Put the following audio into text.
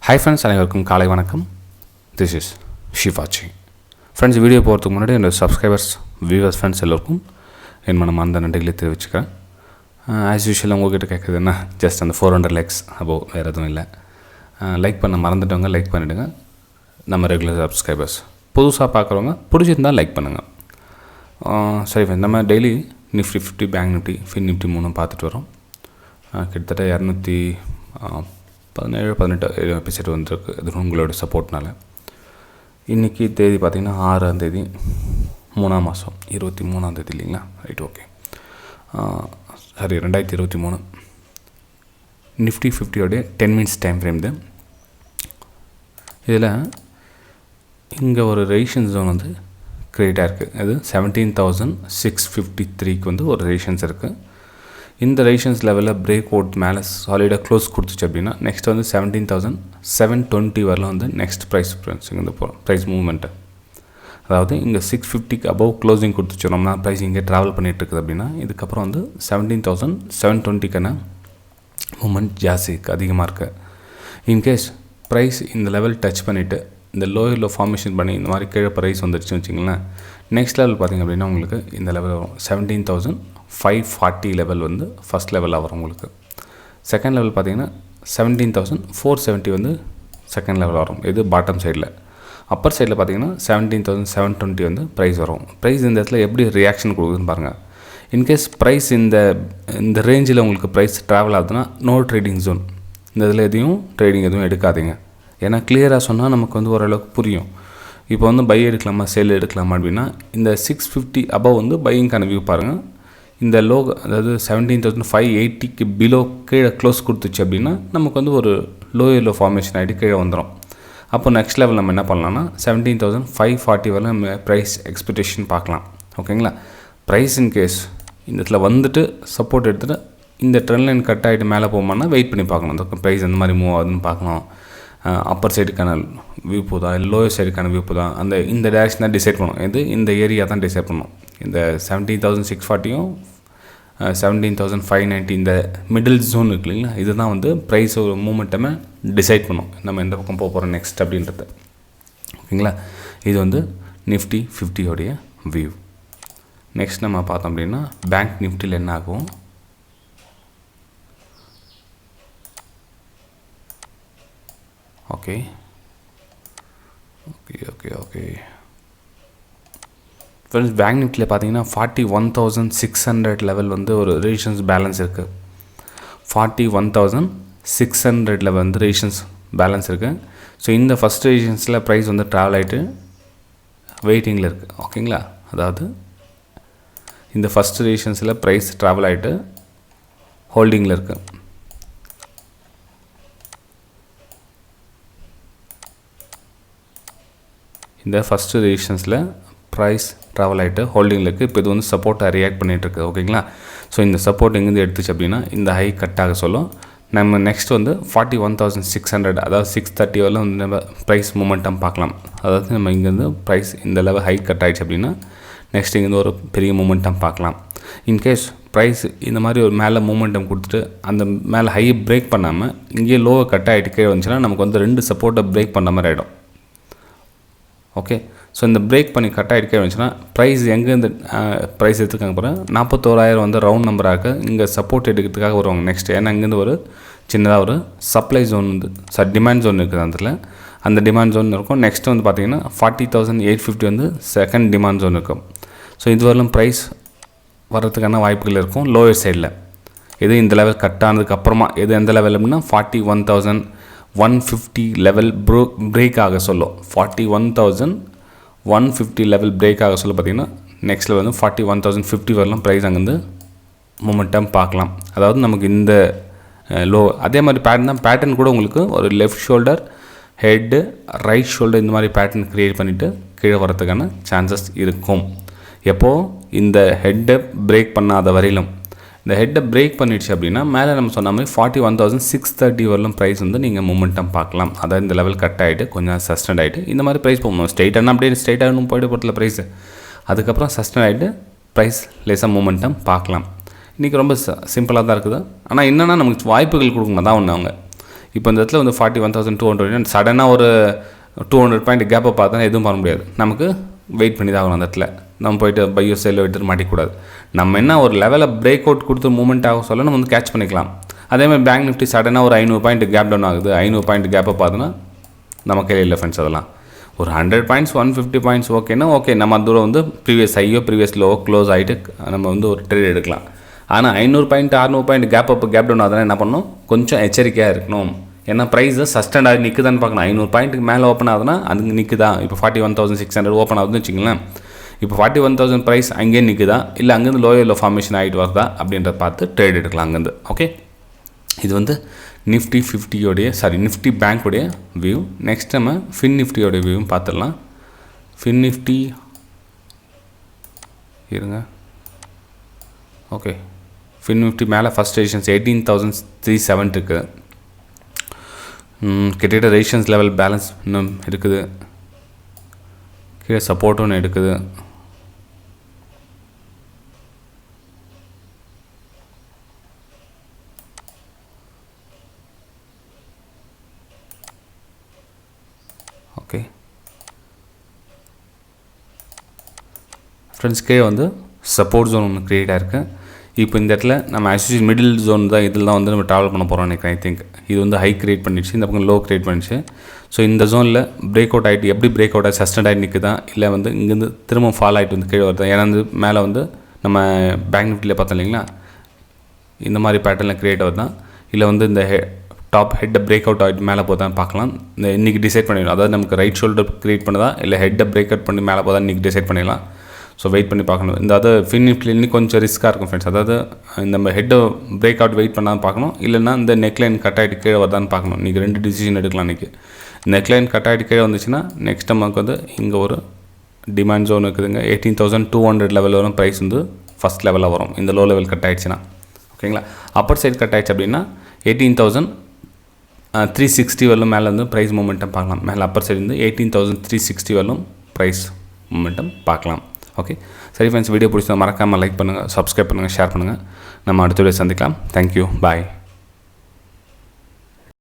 Hi friends, அனைவருக்கும் காலை வணக்கம். திஸ் இஸ் ஷிஃபாச்சி. ஃப்ரெண்ட்ஸ், வீடியோ போகிறதுக்கு முன்னாடி என்னோடய சப்ஸ்கிரைபர்ஸ், வியூவர்ஸ், ஃப்ரெண்ட்ஸ் எல்லோருக்கும் என் மனமார்ந்த நன்றிகளை தெரிவிச்சுக்கிறேன். ஆஸ் யூஷுவல் உங்கள்கிட்ட கேட்குறது என்ன, ஜஸ்ட் அந்த 400 லைக்ஸ் அபோவ், வேறு எதுவும் இல்லை. லைக் பண்ண மறந்துட்டவங்க லைக் பண்ணிவிடுங்க. நம்ம ரெகுலர் சப்ஸ்கிரைபர்ஸ், புதுசாக பார்க்குறவங்க பிடிச்சிருந்தால் லைக் பண்ணுங்கள். சரி ஃப்ரெண்ட்ஸ், நம்ம daily Nifty 50, bank Nifty, fin Nifty 3 பார்த்துட்டு வரோம். கிட்டத்தட்ட 217-18 எபிசோடு வந்துருக்கு. இது உங்களோட சப்போர்ட்னால. இன்றைக்கி தேதி பார்த்திங்கன்னா 6ஆம் தேதி 3ஆம் மாதம் 23ஆம் தேதி இல்லைங்களா? Right, okay. சரி, 2023 நிஃப்டி 50 10 மினிட்ஸ் டைம் ஃப்ரேம் இது. இதில் இங்கே ஒரு ரெசிஸ்டன்ஸ் ஜோன் வந்து க்ரியேட் ஆகிருக்கு. அது 17,653க்கு வந்து ஒரு ரெசிஸ்டன்ஸ் இருக்குது. இந்த ரெசிஸ்டன்ஸ் லெவலில் பிரேக் அவுட் மேலே சாலிடாக க்ளோஸ் கொடுத்துச்சு அப்படின்னா நெக்ஸ்ட் வந்து 17,720 வரலாம் வந்து நெக்ஸ்ட் ப்ரைஸ் ஃப்ரெண்ட்ஸ். இங்கே இந்த ப்ரைஸ் மூவ்மெண்ட்டு, அதாவது இங்கே 650க்கு அபவ் க்ளோசிங் கொடுத்துச்சு. ரொம்ப நாள் ப்ரைஸ் இங்கே ட்ராவல் பண்ணிகிட்டு இருக்குது அப்படின்னா இதுக்கப்புறம் வந்து 17,720க்கான மூமெண்ட் ஜாஸ்தி இருக்குது, அதிகமாக இருக்குது. இன்கேஸ் ப்ரைஸ் இந்த லெவல் டச் பண்ணிவிட்டு இந்த லோயரில் ஃபார்மேஷன் பண்ணி இந்த மாதிரி கீழே ப்ரைஸ் வந்துடுச்சுன்னு வச்சிங்களேன், நெக்ஸ்ட் லெவல் பார்த்திங்க அப்படின்னா உங்களுக்கு இந்த லெவல் வரும் 17,540 லெவல் வந்து ஃபஸ்ட் லெவலாக வரும் உங்களுக்கு. செகண்ட் லெவல் பார்த்திங்கன்னா 17,470 வந்து செகண்ட் லெவல் வரும். இது பாட்டம் சைடில். அப்பர் சைடில் பார்த்திங்கன்னா 17,720 வந்து ப்ரைஸ் வரும். ப்ரைஸ் இந்த இடத்துல எப்படி ரியாக்ஷன் கொடுக்குதுன்னு பாருங்கள். இன்கேஸ் ப்ரைஸ் இந்த ரேஞ்சில் உங்களுக்கு ப்ரைஸ் ட்ராவல் ஆகுதுன்னா நோ ட்ரேடிங் ஜோன். இந்த இதில் ட்ரேடிங் எதுவும் எடுக்காதீங்க. ஏன்னா கிளியராக சொன்னால் நமக்கு வந்து ஓரளவுக்கு புரியும். இப்போ வந்து பை எடுக்கலாமா சேல் எடுக்கலாமா அப்படின்னா இந்த 650 அபவ் வந்து பையிங்கான வியூ பாருங்கள். இந்த லோ, அதாவது 17,580க்கு பிலோ கீழே க்ளோஸ் கொடுத்துச்சு அப்படின்னா நமக்கு வந்து ஒரு லோயரில் ஃபார்மேஷன் ஆகிட்டு கீழே வந்துடும். அப்போ நெக்ஸ்ட் லெவல் நம்ம என்ன பண்ணலாம்னா 17,540 வரல நம்ம ப்ரைஸ் எக்ஸ்பெக்டேஷன் பார்க்கலாம். ஓகேங்களா? ப்ரைஸ் இன்கேஸ் இந்த இடத்துல வந்துட்டு சப்போர்ட் எடுத்துகிட்டு இந்த ட்ரெண்ட் லைன் கட் ஆகிட்டு மேலே போகுமான்னா வெயிட் பண்ணி பார்க்கணும். அந்த ப்ரைஸ் எந்த மாதிரி மூவ் ஆகுதுன்னு பார்க்கணும். அப்பர் சைடுக்கான வியூ போதா, லோயர் சைடுக்கான வியூ போதா, இந்த டேரக்ஷன் தான் டிசைட் பண்ணும். இது இந்த ஏரியா தான் டிசைட் பண்ணும். இந்த 17,640யும் 17,590 இந்த மிடில் ஜோன் இருக்கு இல்லைங்களா, இதுதான் வந்து ப்ரைஸ் ஒரு மூமெண்ட்டமே டிசைட் பண்ணும். நம்ம எந்த பக்கம் போக போகிறோம் நெக்ஸ்ட் அப்படின்றது. ஓகேங்களா? இது வந்து நிஃப்டி 50 வியூ. நெக்ஸ்ட் நம்ம பார்த்தோம் அப்படின்னா பேங்க் நிஃப்டியில் என்ன ஆகும். Okay okay okay okay friends, bank நிஃப்டியில் பார்த்தீங்கன்னா 41,600 லெவல் வந்து ஒரு ரெசிஸ்டன்ஸ் பேலன்ஸ் இருக்குது. 41,600 லெவல் வந்து ரெசிஸ்டன்ஸ் பேலன்ஸ் இருக்குது. ஸோ இந்த ஃபஸ்ட் ரெசிஸ்டன்ஸில் ப்ரைஸ் வந்து ட்ராவல் ஆகிட்டு வெயிட்டிங்கில் இருக்குது. ஓகேங்களா? அதாவது இந்த ஃபஸ்ட் ரெசிஸ்டன்ஸில் ப்ரைஸ் ட்ராவல் ஆகிட்டு ஹோல்டிங்கில் இருக்குது. இந்த ஃபஸ்ட்டு ரெசிஸ்டன்ஸில் ப்ரைஸ் ட்ராவல் ஆகிட்டு ஹோல்டிங்கில் இருக்குது. இப்போ இது வந்து சப்போர்ட்டாக ரியாக்ட் பண்ணிகிட்ருக்கு. ஓகேங்களா? ஸோ இந்த சப்போர்ட் எங்கேருந்து எடுத்துச்சு அப்படின்னா இந்த ஹை கட் ஆக சொல்லும். நம்ம நெக்ஸ்ட் வந்து 41,600, அதாவது 630 வரலாம் வந்து நம்ம ப்ரைஸ் மூமெண்டம் பார்க்கலாம். அதாவது நம்ம இங்கேருந்து ப்ரைஸ் இந்த லெவல் ஹை கட் ஆகிடுச்சு அப்படின்னா நெக்ஸ்ட் இங்கேருந்து ஒரு பெரிய மூமெண்டம் பார்க்கலாம். இன்கேஸ் ப்ரைஸ் இந்த மாதிரி ஒரு மேலே மூமெண்டம் கொடுத்துட்டு அந்த மேலே ஹையை பிரேக் பண்ணாமல் இங்கேயே லோவை கட் ஆகிட்டு கீழே வந்துச்சுன்னா நமக்கு வந்து 2 சப்போர்ட்டை பிரேக் பண்ண மாதிரி ஆகிடும். ஓகே, ஸோ இந்த பிரேக் பண்ணி கட் ஆகிட்டு வந்துச்சுன்னா ப்ரைஸ் எங்கேருந்து ப்ரைஸ் எடுத்துக்காங்க போகிறேன் 41,000 வந்து ரவுண்ட் நம்பராக இருக்குது. இங்கே சப்போர்ட் எடுக்கிறதுக்காக வருவாங்க நெக்ஸ்ட். ஏன்னா இங்கேருந்து ஒரு சின்னதாக ஒரு சப்ளை ஜோன் வந்து டிமாண்ட் ஜோன் இருக்குது. அந்த டிமாண்ட் ஜோன் இருக்கும். நெக்ஸ்ட் வந்து பார்த்திங்கன்னா 40,850 வந்து செகண்ட் டிமாண்ட் ஜோன் இருக்கும். ஸோ இது வரலும் ப்ரைஸ் வர்றதுக்கான வாய்ப்புகள் இருக்கும் லோயர் சைடில். எது இந்த லெவல் கட் ஆனதுக்கப்புறமா எது எந்த லெவல் அப்படின்னா 41,150 லெவல் பிரேக் ஆக சொல்லும். 41,150 லெவல் பிரேக் ஆக சொல்ல பார்த்திங்கன்னா நெக்ஸ்ட் லெவல் வந்து 41,050 வரலாம் ப்ரைஸ் அங்கேருந்து மூமெண்டம் பார்க்கலாம். அதாவது நமக்கு இந்த லோ அதே மாதிரி பேட்டர்ன் கூட உங்களுக்கு ஒரு left shoulder, head, right shoulder இந்த மாதிரி பேட்டர்ன் க்ரியேட் பண்ணிவிட்டு கீழே வரதுக்கான சான்சஸ் இருக்கும். எப்போது இந்த ஹெட்டை பிரேக் பண்ணாத வரையிலும். இந்த ஹெட்டை பிரேக் பண்ணிடுச்சு அப்படின்னா மேலே நம்ம சொன்ன மாதிரி 41,630 வரலும் ப்ரைஸ் வந்து நீங்கள் மூமெண்டம் பார்க்கலாம். அதாவது இந்த லெவல் கட் ஆகிட்டு கொஞ்சம் சஸ்டெண்ட் ஆகிட்டு இந்த மாதிரி ப்ரைஸ் போகணும். ஸ்ட்ரெயிட்டாக அப்படியே ஸ்ட்ரெயிட்டாக போய்ட்டு போகிறதுல ப்ரைஸ் அதுக்கப்புறம் சஸ்டெண்ட் ஆகிட்டு ப்ரைஸ் லேசாக மூமெண்டம் பார்க்கலாம். இன்றைக்கி ரொம்ப சிம்பிளாக தான் இருக்குது. ஆனால் என்னென்னா நமக்கு வாய்ப்புகள் கொடுக்கணும் தான் ஒன்று. அவங்க இப்போ இந்த இடத்துல வந்து 41,200 சடனாக ஒரு 200 பாயிண்ட் கேப்பை பார்த்தா எதுவும் பண்ண முடியாது. நமக்கு வெயிட் பண்ணி தான் ஆகணும். அந்த இடத்துல நம்ம போய்ட்டு பையோ செல்லோ எடுத்துகிட்டு மாட்டிக்கூடாது. நம்ம என்ன ஒரு லெவலில் பிரேக் அவுட் கொடுத்து மூவ்மெண்ட் ஆக சொல்ல நம்ம வந்து கேட்ச் பண்ணிக்கலாம். அதேமாதிரி பேங்க் நிஃப்டி சடனாக ஒரு 500 பாயிண்ட் கேப் டவுன் ஆகுது. 500 பாயிண்ட் கேப்பை பார்த்தோன்னா நம்ம கையில் இல்லை ஃப்ரெண்ட்ஸ். அதெல்லாம் ஒரு 100 பாயிண்ட்ஸ் 150 பாயிண்ட்ஸ் ஓகேன்னா ஓகே, நம்ம அந்த தூரம் வந்து ப்ரீவியஸ் ஹையோ ப்ரீவியஸ் லோ க்ளோஸ் ஆகிட்டு நம்ம வந்து ஒரு ட்ரேட் எடுக்கலாம். ஆனால் 500 பாயிண்ட் 600 பாயிண்ட் கேப் டவுன் ஆகுதுன்னா என்ன பண்ணணும், கொஞ்சம் எச்சரிக்கையாக இருக்கணும். ஏன்னா ப்ரைஸை சஸ்டெண்ட் ஆகி நிற்குதான்னு பார்க்கணும். 500 பாயிண்ட்டுக்கு மேலே ஓப்பன் ஆகுதுன்னா அது நிற்குதா. இப்போ 41,600 ஓப்பன் ஆகுதுன்னு வச்சுங்களேன். இப்போ 41,000 ப்ரைஸ் அங்கேயே நிற்குதா, இல்லை அங்கேருந்து லோயரில் ஃபார்மேஷன் ஆகிட்டு வருதா அப்படின்றத பார்த்து ட்ரேட் எடுக்கலாம் அங்கேருந்து. ஓகே, இது வந்து நிஃப்டி 50 நிஃப்டி பேங்க்குடைய வியூ. நெக்ஸ்ட் நம்ம ஃபின் நிஃப்டியோடைய வியூவும் பார்த்துடலாம். ஃபின் நிஃப்டி இருங்க. ஓகே, ஃபின் நிஃப்டி மேலே ஃபஸ்ட் ரெசிஸ்டன்ஸ் 18,370 இருக்குது. கிட்டத்தட்ட ரெசிஸ்டன்ஸ் லெவல் பேலன்ஸ் இன்னும் இருக்குது. கீழே சப்போர்ட் ஒன்று எடுக்குது. ஓகே ஃப்ரெண்ட்ஸ், கீழே வந்து சப்போர்ட் ஜோன் ஒன்று க்ரியேட் ஆகிருக்கு. இப்போ இந்த இடத்துல நம்ம ஆக்சுவலி மிடில் ஜோன் தான் இதில் தான் வந்து நம்ம ட்ராவல் பண்ண போகிறோம் நினைக்கிறேன். ஐ திங்க் இது வந்து ஹை கிரியேட் பண்ணிடுச்சு, இந்த பக்கம் லோ கிரியேட் பண்ணிடுச்சு. ஸோ இந்த ஜோனில் பிரேக் அவுட் ஆகிட்டு எப்படி பிரேக் அவுட் ஆகி சஸ்டெண்ட் ஆகிட்டு நிற்குதா, இல்லை வந்து இங்கேருந்து திரும்ப ஃபால் ஆகிட்டு வந்து கீழே வருதா. ஏன்னா வந்து மேலே வந்து நம்ம பேங்க் நிஃப்டியில் பார்த்தோம் இல்லைங்களா, இந்த மாதிரி பேட்டர்னில் கிரியேட் ஆகுது தான், இல்லை வந்து இந்த டாப் ஹெட்டை பிரேக் அவுட் ஆகிட்டு மேலே போதான் பார்க்கலாம். இந்த இன்றைக்கி டிசைட் பண்ணிடலாம். அதாவது நமக்கு ரைட் ஷோல்டர் கிரியேட் பண்ணுதா, இல்லை ஹெட்டை பிரேக் அவுட் பண்ணி மேலே போதான் இன்றைக்கி டிசைட் பண்ணிடலாம். ஸோ வெயிட் பண்ணி பார்க்கணும். இந்த அதாவது ஃபின் நிஃப்டியில் இன்னும் கொஞ்சம் ரிஸ்க்காக இருக்கும் ஃப்ரெண்ட்ஸ். அதாவது நம்ம ஹெட்டை பிரேக் அவுட் வெயிட் பண்ணால் பார்க்கணும், இல்லைன்னா இந்த நெக்லைன் கட் ஆகிட்டு கீழே வருதான்னு பார்க்கணும். இன்றைக்கி 2 டிசிஷன் எடுக்கலாம். இன்றைக்கி நெக்லைன் கட் ஆகிட்டு கீழே வந்துச்சுன்னா நெக்ஸ்ட் நமக்கு வந்து இங்கே ஒரு டிமாண்ட் ஜோன் இருக்குதுங்க. 18,200 லெவல் வரும். ப்ரைஸ் வந்து ஃபஸ்ட் லெவலில் வரும் இந்த லோ லெவல் கட் ஆகிடுச்சுன்னா. ஓகேங்களா, அப்பர் சைடு கட் ஆகிடுச்சு அப்படின்னா 18,360 வரலும் மேலே வந்து ப்ரைஸ் மூமெண்டம் பார்க்கலாம். மேலே அப்பர் சைடு வந்து 18,360 வரலும் ப்ரைஸ் மூமெண்டம் பார்க்கலாம். ஓகே, சரி ஃப்ரெண்ட்ஸ், வீடியோ பிடிச்சா மறக்காமல் லைக் பண்ணுங்கள், சப்ஸ்கிரைப் பண்ணுங்கள், ஷேர் பண்ணுங்கள். நம்ம அடுத்த வீடியோ சந்திக்கலாம். தேங்க்யூ, பாய்.